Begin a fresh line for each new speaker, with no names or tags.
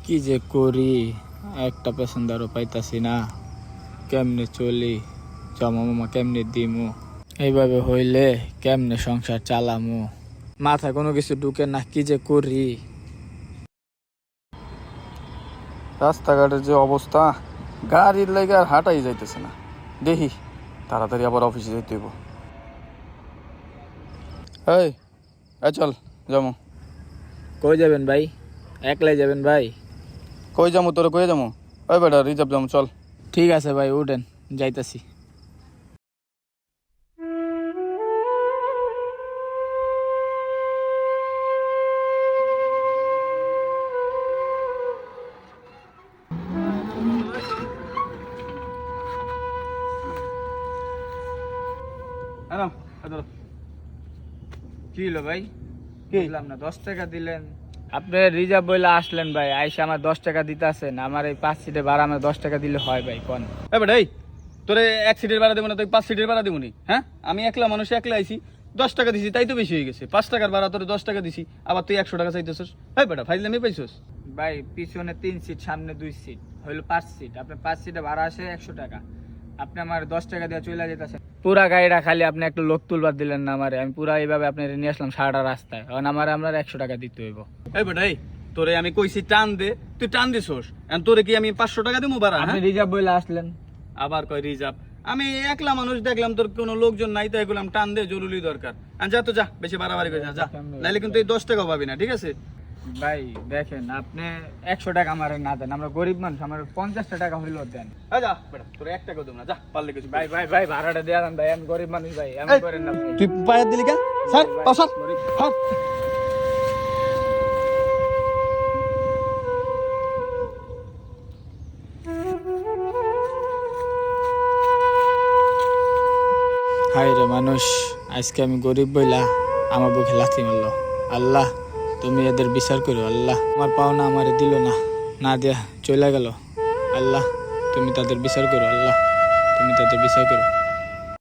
কি যে করি, একটা প্যাসেঞ্জারও পাইতাছি না। কেমনে চলি, জমা মামা কেমনে দিমু? এইভাবে হইলে কেমনে সংসার চালামু? মাথায় কোনো কিছু ঢুকে না, কি যে করি।
রাস্তাঘাটের যে অবস্থা, গাড়ির লাগে আর হাঁটাই যাইতেছে না। দেখি তাড়াতাড়ি আবার অফিসে যেতে হইব। এই চল যাবো।
কই যাবেন ভাই? একলাই যাবেন ভাই?
কই যাবো, তোরে কই যাবো? ওই বেটা রিজার্ভ যাবো, চল।
ঠিক আছে ভাই, উঠেন, যাইতাছি। কি হলো ভাই? বুঝলাম না, 10 টাকা দিলেন আপনি রিজার্ভ বইলে আসলেন ভাই, আইসা আমার 10 টাকা দিতে আসেন। আমার এই 5 সিটে ভাড়া আমার 10 টাকা দিলে হয় ভাই? কোন
বেটা এই তোরে 1 সিটের ভাড়া দেবো না, তুই 5 সিটের ভাড়া দেবো নি? হ্যাঁ, আমি একলা মানুষ, একলা আইছি, 10 টাকা দিছি, তাই তো বেশি হয়ে গেছে। 5 টাকার ভাড়া তোরে 10 টাকা দিছি, আবার তুই 100 টাকা চাইতেছিস। এই বেটা ফাইজলামি পাইছিস?
ভাই পিছনে 3 সিট, সামনে 2 সিট, হইলো 5 সিট। আপনি 5 সিটে ভাড়া আসে 100 টাকা, আপনি আমার 10 টাকা দিয়ে চলে যেতেছেন। পুরা গাড়িটা খালি আপনি একটা লোক তুলবার দিলেন না আমারে। আমি পুরা এইভাবে আপনি নিয়ে আসলাম সারাটা রাস্তায়, এখন আমার 100 টাকা দিতে হইব।
এই বেটা এই তোরে আমি কইছি টান দে, তুই টান দিছস। এখন তোরে কি আমি 500 টাকা দেবো ভাড়া?
আপনি
হ্যাঁ,
রিজার্ভ বইলে আসলেন।
আবার কয় রিজার্ভ? আমি একলা মানুষ, দেখলাম তোর কোনো লোকজন নাই, তাই বললাম টান দে, জরুরি দরকার। আর যা তো যা, বেশি বাড়াবাড়ি করে যা, নাইলে কিন্তু এই 10 টাকাও পাবি না, ঠিক আছে?
ভাই দেখেন, আপনি 100 টাকা আমার না দেন, আমরা গরিব মানুষ, আমার 50 টাকা হইলেও দেন।
যা বেটা, তোর 1 টাকাও দেবো না, যা পারলে কিছু।
ভাই ভাই ভাই ভাড়াটা দিয়ে দেন ভাই, আমি গরিব মানুষ ভাই, আমি করেন না ভাই।
তুই পায়ের দিলি কে? স্যার স্যার হ্যাঁ।
হায় রে মানুষ, আজকে আমি গরিব বইলা আমার বুকে লাথি মারলো। আল্লাহ তুমি এদের বিচার করো। আল্লাহ আমার পাওনা আমারে দিল না, না দিয়া চলে গেল। আল্লাহ তুমি তাদের বিচার করো। আল্লাহ তুমি তাদের বিচার করো।